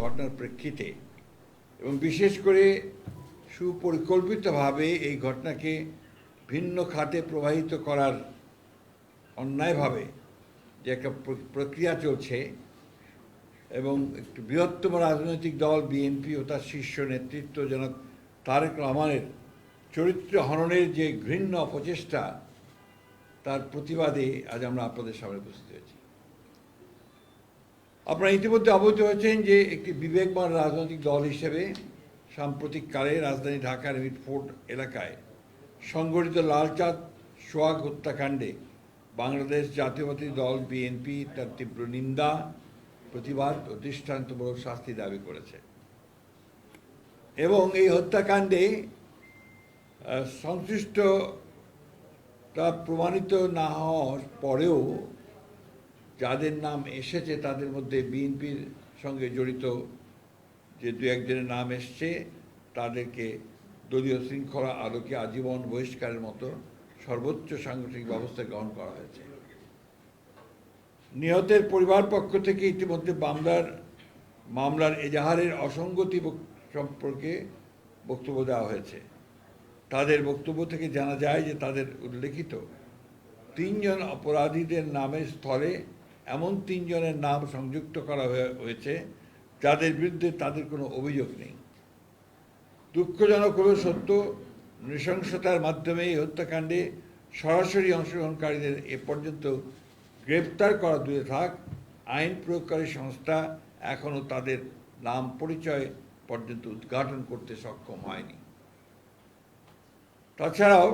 ঘটনার প্রেক্ষিতে এবং বিশেষ করে সুপরিকল্পিতভাবে এই ঘটনাকে ভিন্ন খাতে প্রবাহিত করার অন্যায়ভাবে যে একটা প্রক্রিয়া চলছে এবং একটি বৃহত্তম রাজনৈতিক দল বিএনপি ও তার শীর্ষ নেতৃত্ব জনাব তারেক রহমানের চরিত্র হননের যে ঘৃণ্য অপচেষ্টা, তার প্রতিবাদে আজ আমরা আপনাদের সামনে উপস্থিত হয়েছি। আপনারা ইতিমধ্যে অবগত হয়েছেন যে একটি বিবেকবান রাজনৈতিক দল হিসেবে সাম্প্রতিককালে রাজধানী ঢাকার মিটফোর্ড এলাকায় সংগঠিত লালচাঁদ সোহাগ হত্যাকাণ্ডে বাংলাদেশ জাতীয়তাবাদী দল বিএনপি তার তীব্র নিন্দা, প্রতিবাদ ও দৃষ্টান্তমূলক শাস্তি দাবি করেছে এবং এই হত্যাকাণ্ডে সংশ্লিষ্টতা প্রমাণিত না হওয়ার পরেও যাদের নাম এসেছে তাদের মধ্যে বিএনপির সঙ্গে জড়িত যে দু একজনের নাম এসছে তাদেরকে দলীয় শৃঙ্খলা আলোকে আজীবন বহিষ্কারের মতো সর্বোচ্চ সাংগঠনিক ব্যবস্থা গ্রহণ করা হয়েছে। নিহতের পরিবার পক্ষ থেকে ইতিমধ্যে মামলার এজাহারের অসঙ্গতি সম্পর্কে বক্তব্য দেওয়া হয়েছে। তাদের বক্তব্য থেকে জানা যায় যে তাদের উল্লেখিত 3 জন অপরাধীদের নামের স্থলে এমন 3 জনের নাম সংযুক্ত করা হয়েছে যাদের বিরুদ্ধে তাদের কোনো অভিযোগ নেই। দুঃখজনক হলেও সত্য, নৃশংসতার মাধ্যমে এই হত্যাকাণ্ডে সরাসরি অংশগ্রহণকারীদের এ পর্যন্ত গ্রেপ্তার করা দূরে থাক, আইন প্রয়োগকারী সংস্থা এখনও তাদের নাম পরিচয় পর্যন্ত উদ্ঘাটন করতে সক্ষম হয়নি। তাছাড়াও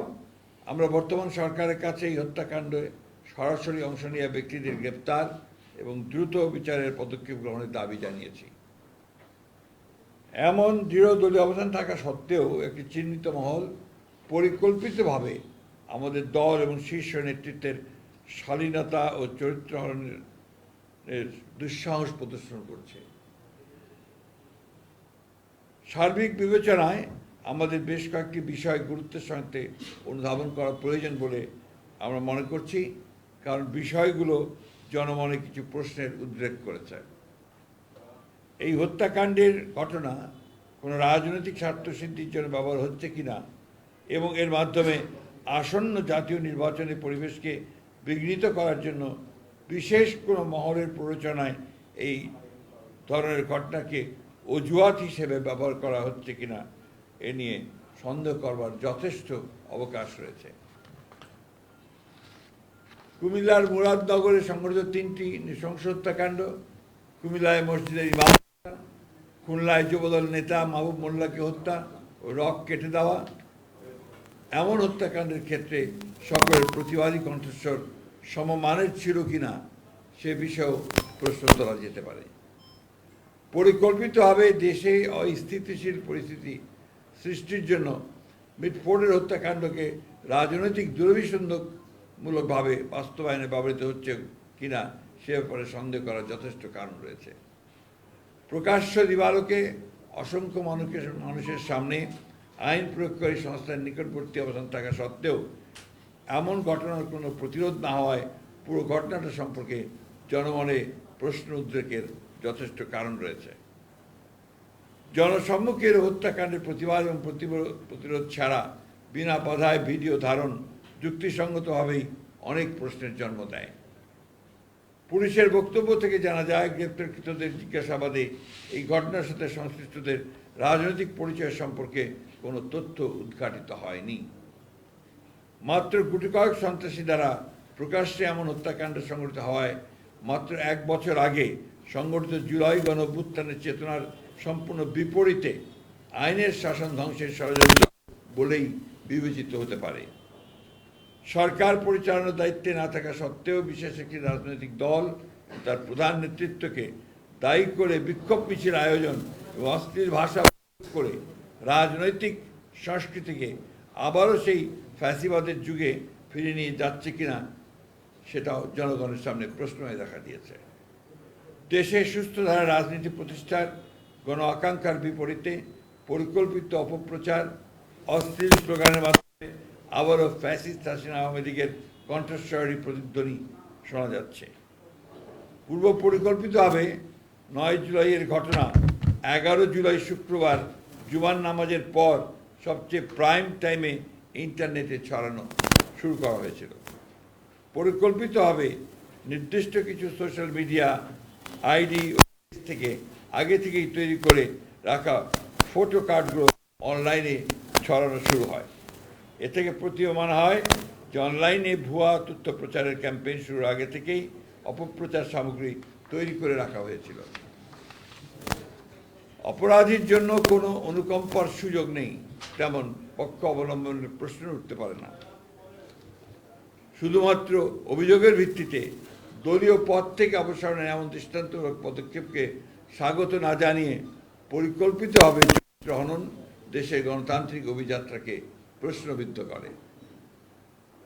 আমরা বর্তমান সরকারের কাছে এই হত্যাকাণ্ডে সরাসরি অংশ নেওয়া ব্যক্তিদের গ্রেপ্তার এবং দ্রুত বিচারের পদক্ষেপ গ্রহণের দাবি জানিয়েছি। এমন দৃঢ় দলীয় অবস্থান থাকা সত্ত্বেও একটি চিহ্নিত মহল পরিকল্পিতভাবে আমাদের দল এবং শীর্ষ নেতৃত্বের শালীনতা ও চরিত্র হননের দুঃসাহস প্রদর্শন করছে। সার্বিক বিবেচনায় আমাদের বেশ কয়েকটি বিষয় গুরুত্বের সঙ্গে অনুধাবন করা প্রয়োজন বলে আমরা মনে করছি, কারণ বিষয়গুলো জনমনে কিছু প্রশ্নের উদ্রেক করেছে। এই হত্যাকাণ্ডের ঘটনা কোনো রাজনৈতিক স্বার্থসিদ্ধির জন্য ব্যবহার হচ্ছে কিনা এবং এর মাধ্যমে আসন্ন জাতীয় নির্বাচনের পরিবেশকে বিঘ্নিত করার জন্য বিশেষ কোনো মহলের প্ররোচনায় এই ধরনের ঘটনাকে অজুহাত হিসেবে ব্যবহার করা হচ্ছে কিনা এ নিয়ে সন্দেহ করবার যথেষ্ট অবকাশ রয়েছে। কুমিল্লার মুরাদনগরে সংঘটিত 3টি নৃশংস হত্যাকাণ্ড, কুমিল্লায় মসজিদের ইমাম, খুলনায় যুবদল নেতা মাহবুব মোল্লাকে হত্যা ও রক কেটে দেওয়া, এমন হত্যাকাণ্ডের ক্ষেত্রে সকলের প্রতিবাদী কণ্ঠস্বর সমমানের ছিল কিনা সে বিষয়েও প্রশ্ন তোলা যেতে পারে। পরিকল্পিতভাবে দেশে অস্থিতিশীল পরিস্থিতি সৃষ্টির জন্য মিটফোর্ডের হত্যাকাণ্ডকে রাজনৈতিক দুরভিসন্ধমূলকভাবে বাস্তবায়নে ব্যবহৃত হচ্ছে কিনা সে ব্যাপারে সন্দেহ করার যথেষ্ট কারণ রয়েছে। প্রকাশ্য দিবালোকে অসংখ্য মানুষের সামনে আইন প্রয়োগকারী সংস্থার নিকটবর্তী অবস্থান থাকা সত্ত্বেও এমন ঘটনার কোনো প্রতিরোধ না হওয়ায় পুরো ঘটনাটা সম্পর্কে জনমনে প্রশ্ন উদ্রেকের যথেষ্ট কারণ রয়েছে। জনসম্মুখের হত্যাকাণ্ডের প্রতিবাদ এবং প্রতিরোধ ছাড়া বিনা বাধায় ভিডিও ধারণ যুক্তিসঙ্গতভাবেই অনেক প্রশ্নের জন্ম দেয়। পুলিশের বক্তব্য থেকে জানা যায়, গ্রেপ্তারকৃতদের জিজ্ঞাসাবাদে এই ঘটনার সাথে সংশ্লিষ্টদের রাজনৈতিক পরিচয় সম্পর্কে কোনো তথ্য উদ্ঘাটিত হয়নি। মাত্র গুটি কয়েক সন্ত্রাসী দ্বারা প্রকাশ্যে এমন হত্যাকাণ্ড সংঘটিত হওয়ায় মাত্র 1 বছর আগে সংগঠিত জুলাই গণঅভ্যুত্থানের চেতনার সম্পূর্ণ বিপরীতে আইনের শাসন ধ্বংসের ষড়যন্ত্র বলেই বিবেচিত হতে পারে। সরকার পরিচালনার দায়িত্বে না থাকা সত্ত্বেও বিশেষ একটি রাজনৈতিক দল তার প্রধান নেতৃত্বকে দায়ী করে বিক্ষোভ মিছিল আয়োজন এবং অশ্লীল ভাষা করে রাজনৈতিক সংস্কৃতিকে আবারও সেই ফ্যাসিবাদের যুগে ফিরে নিয়ে যাচ্ছে কিনা সেটাও জনগণের সামনে প্রশ্ন হয়ে দেখা দিয়েছে। দেশে সুস্থ ধারা রাজনীতি প্রতিষ্ঠার গণ আকাঙ্ক্ষার বিপরীতে পরিকল্পিত অপপ্রচার, অশ্লীল স্লোগানের মাধ্যমে আবারও ফ্যাসিস্ট হাসিনা আওয়ামী লীগের কণ্ঠস্বরী প্রতিধ্বনি শোনা যাচ্ছে। পূর্ব পরিকল্পিতভাবে 9 জুলাইয়ের ঘটনা 11 জুলাই শুক্রবার জুমার নামাজের পর সবচেয়ে প্রাইম টাইমে ইন্টারনেটে ছড়ানো শুরু করা হয়েছিল। পরিকল্পিতভাবে নির্দিষ্ট কিছু সোশ্যাল মিডিয়া আইডি থেকে আগে থেকেই তৈরি করে রাখা ফটো কার্ডগুলো অনলাইনে ছড়ানো শুরু হয়। এ থেকে প্রতীয়মান হয় যে অনলাইনে ভুয়া তথ্য প্রচারের ক্যাম্পেইন শুরুর আগে থেকেই অপপ্রচার সামগ্রী তৈরি করে রাখা হয়েছিল। অপরাধীর জন্য কোনো অনুকম্পার সুযোগ নেই, তেমন পক্ষ অবলম্বনের প্রশ্ন উঠতে পারে না। শুধুমাত্র অভিযোগের ভিত্তিতে দলীয় পদ থেকে অপসারণের এমন দৃষ্টান্তমূলক পদক্ষেপকে স্বাগত না জানিয়ে পরিকল্পিতভাবে হনন দেশের গণতান্ত্রিক অভিযাত্রাকে প্রশ্নবিদ্ধ করে।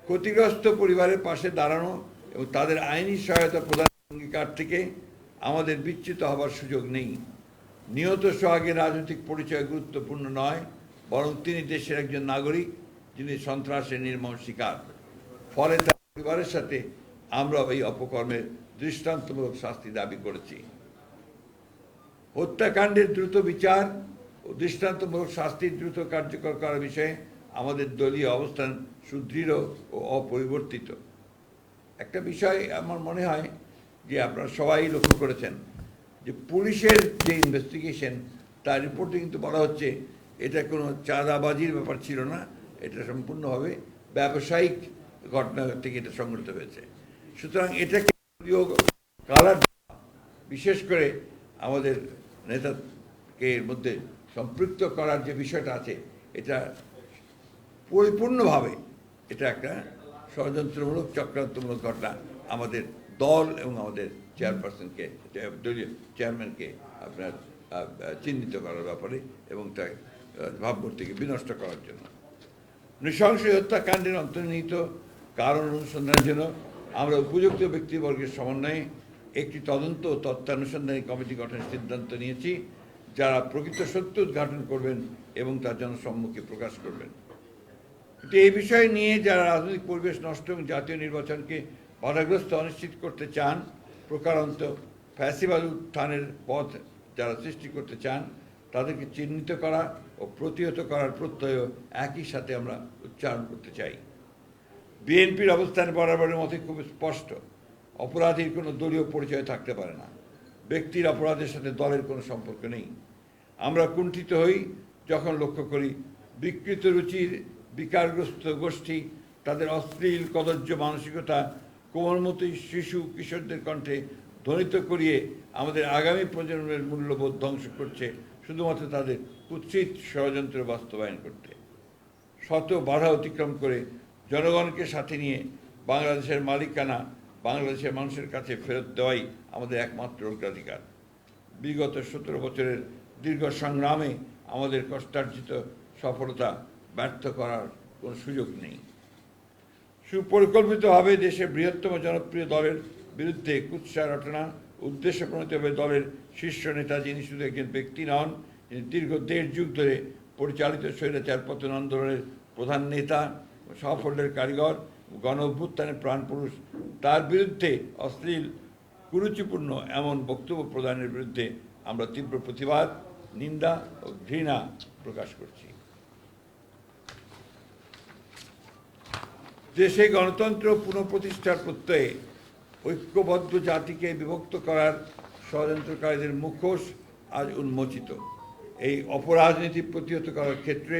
ক্ষতিগ্রস্ত পরিবারের পাশে দাঁড়ানো এবং তাদের আইনি সহায়তা প্রদানের অঙ্গীকার থেকে আমাদের বিচ্যুত হবার সুযোগ নেই। নিহত সোহাগের রাজনৈতিক পরিচয় গুরুত্বপূর্ণ নয়, বরং তিনি দেশের একজন নাগরিক যিনি সন্ত্রাসের নির্মম শিকার। ফলে তার পরিবারের সাথে আমরা এই অপকর্মের দৃষ্টান্তমূলক শাস্তি দাবি করেছি। হত্যাকাণ্ডের দ্রুত বিচার ও দৃষ্টান্তমূলক শাস্তি দ্রুত কার্যকর করার বিষয়ে আমাদের দলীয় অবস্থান সুদৃঢ় ও অপরিবর্তিত। একটা বিষয় আমার মনে হয় যে আপনারা সবাই লক্ষ্য করেছেন যে পুলিশের যে ইনভেস্টিগেশন তার রিপোর্টে কিন্তু বলা হচ্ছে এটা কোনো চাঁদাবাজির ব্যাপার ছিল না, এটা সম্পূর্ণভাবে ব্যবসায়িক ঘটনা থেকে এটা সংঘটিত হয়েছে। সুতরাং এটাকে কালার, বিশেষ করে আমাদের নেতাকে এর মধ্যে সম্পৃক্ত করার যে বিষয়টা আছে, এটা পরিপূর্ণভাবে এটা একটা ষড়যন্ত্রমূলক চক্রান্তমূলক ঘটনা আমাদের দল এবং আমাদের চেয়ারপারসনকে, দলীয় চেয়ারম্যানকে আপনার চিহ্নিত করার ব্যাপারে এবং তার ভাবমূর্তিকে বিনষ্ট করার জন্য। নৃশংস হত্যাকাণ্ডের অন্তর্নিহিত কারণ অনুসন্ধানের জন্য আমরা উপযুক্ত ব্যক্তিবর্গের সমন্বয়ে একটি তদন্ত ও তথ্যানুসন্ধানী কমিটি গঠনের সিদ্ধান্ত নিয়েছি, যারা প্রকৃত সত্য উদ্ঘাটন করবেন এবং তার জনসম্মুখে প্রকাশ করবেন। কিন্তু এই বিষয় নিয়ে যারা রাজনৈতিক পরিবেশ নষ্ট এবং জাতীয় নির্বাচনকে বাধাগ্রস্ত অনিশ্চিত করতে চান, প্রকারান্ত ফ্যাসিবাদ উত্থানের পথ যারা সৃষ্টি করতে চান, তাদেরকে চিহ্নিত করা ও প্রতিহত করার প্রত্যয় একই সাথে আমরা উচ্চারণ করতে চাই। বিএনপির অবস্থান বরাবরের মধ্যে খুব স্পষ্ট। অপরাধীর কোনো দলীয় পরিচয় থাকতে পারে না। ব্যক্তির অপরাধের সাথে দলের কোনো সম্পর্ক নেই। আমরা কুণ্ঠিত হই যখন লক্ষ্য করি বিকৃত রুচির বিকারগ্রস্ত গোষ্ঠী তাদের অশ্লীল কদর্য মানসিকতা কোমলমতি শিশু কিশোরদের কণ্ঠে ধ্বনিত করিয়ে আমাদের আগামী প্রজন্মের মূল্যবোধ ধ্বংস করছে, শুধুমাত্র তাদের কুৎসিত ষড়যন্ত্র বাস্তবায়ন করতে। শত বাধা অতিক্রম করে জনগণকে সাথে নিয়ে বাংলাদেশের মালিকানা বাংলাদেশের মানুষের কাছে ফেরত দেওয়াই আমাদের একমাত্র অগ্রাধিকার। বিগত 17 বছরের দীর্ঘ সংগ্রামে আমাদের কষ্টার্জিত সফলতা ব্যর্থ করার কোনো সুযোগ নেই। সুপরিকল্পিতভাবে দেশের বৃহত্তম জনপ্রিয় দলের বিরুদ্ধে কুৎসা রটনা উদ্দেশ্যপ্রণীতভাবে দলের শীর্ষ নেতা, যিনি শুধু একজন ব্যক্তি নন, যিনি দীর্ঘ 1.5 যুগ ধরে পরিচালিত স্বৈরাচার পতন আন্দোলনের প্রধান নেতা, সাফল্যের কারিগর, গণ অভ্যুত্থানের প্রাণপুরুষ, তার বিরুদ্ধে অশ্লীল কুরুচিপূর্ণ এমন বক্তব্য প্রদানের বিরুদ্ধে আমরা তীব্র প্রতিবাদ, নিন্দা ও ঘৃণা প্রকাশ করছি। দেশে গণতন্ত্র পুনঃপ্রতিষ্ঠার প্রত্যয়ে ঐক্যবদ্ধ জাতিকে বিভক্ত করার ষড়যন্ত্রকারীদের মুখোশ আজ উন্মোচিত। এই অপরাজনীতি প্রতিহত করার ক্ষেত্রে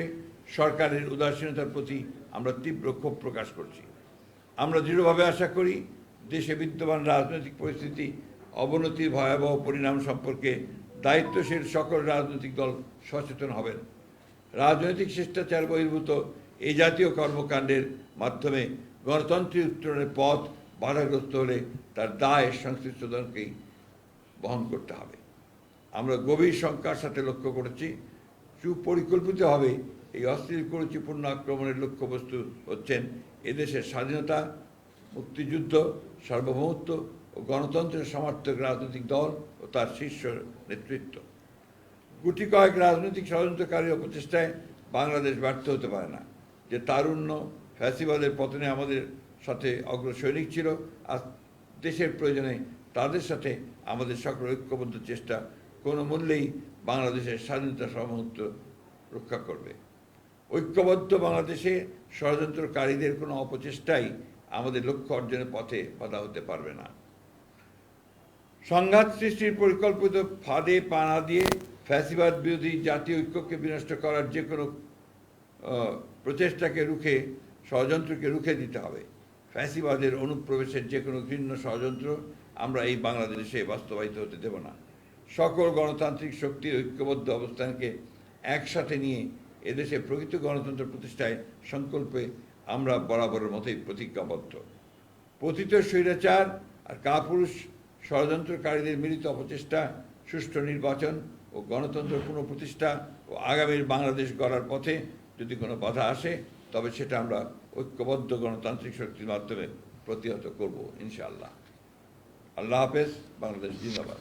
সরকারের উদাসীনতার প্রতি আমরা তীব্র ক্ষোভ প্রকাশ করছি। আমরা দৃঢ়ভাবে আশা করি দেশে বিদ্যমান রাজনৈতিক পরিস্থিতি অবনতির ভয়াবহ পরিণাম সম্পর্কে দায়িত্বশীল সকল রাজনৈতিক দল সচেতন হবেন। রাজনৈতিক শিষ্টাচার বহির্ভূত এই জাতীয় কর্মকাণ্ডের মাধ্যমে গণতন্ত্রের উত্তরণের পথ বাধাগ্রস্ত হলে তার দায় সংশ্লিষ্ট দলকেই বহন করতে হবে। আমরা গভীর শঙ্কার সাথে লক্ষ্য করেছি সুপরিকল্পিতভাবে এই অশ্লীল কুরুচিপূর্ণ আক্রমণের লক্ষ্যবস্তু হচ্ছেন এদেশের স্বাধীনতা, মুক্তিযুদ্ধ, সার্বভৌমত্ব ও গণতন্ত্রের সমর্থক রাজনৈতিক দল ও তার শীর্ষ নেতৃত্ব। গুটি কয়েক রাজনৈতিক ষড়যন্ত্রকারীর প্রচেষ্টায় বাংলাদেশ ব্যর্থ হতে পারে না। যে তারুণ্য ফ্যাসিবাদের পতনে আমাদের সাথে অগ্রসৈনিক ছিল, আজ দেশের প্রয়োজনে তাদের সাথে আমাদের সকল ঐক্যবদ্ধ চেষ্টা কোনো মূল্যেই বাংলাদেশের স্বাধীনতা সার্বভৌমত্ব রক্ষা করবে। ঐক্যবদ্ধ বাংলাদেশে ষড়যন্ত্রকারীদের কোনো অপচেষ্টাই আমাদের লক্ষ্য অর্জনের পথে বাধা হতে পারবে না। সংঘাত সৃষ্টির পরিকল্পিত ফাঁদে পা না দিয়ে ফ্যাসিবাদ বিরোধী জাতীয় ঐক্যকে বিনষ্ট করার যে কোনো প্রচেষ্টাকে রুখে, ষড়যন্ত্রকে রুখে দিতে হবে। ফ্যাসিবাদের অনুপ্রবেশের যে কোনো ঘৃণ্য ষড়যন্ত্র আমরা এই বাংলাদেশে বাস্তবায়িত হতে দেব না। সকল গণতান্ত্রিক শক্তির ঐক্যবদ্ধ অবস্থানকে একসাথে নিয়ে এদেশে প্রকৃত গণতন্ত্র প্রতিষ্ঠায় সংকল্পে আমরা বরাবরের মতোই প্রতিজ্ঞাবদ্ধ। পতিত স্বৈরাচার আর কাপুরুষ ষড়যন্ত্রকারীদের মিলিত অপচেষ্টা, সুষ্ঠু নির্বাচন ও গণতন্ত্র পুনঃপ্রতিষ্ঠা ও আগামীর বাংলাদেশ গড়ার পথে যদি কোনো বাধা আসে, তবে সেটা আমরা ঐক্যবদ্ধ গণতান্ত্রিক শক্তির মাধ্যমে প্রতিহত করব ইনশাআল্লাহ। আল্লাহ হাফেজ। বাংলাদেশ জিন্দাবাদ।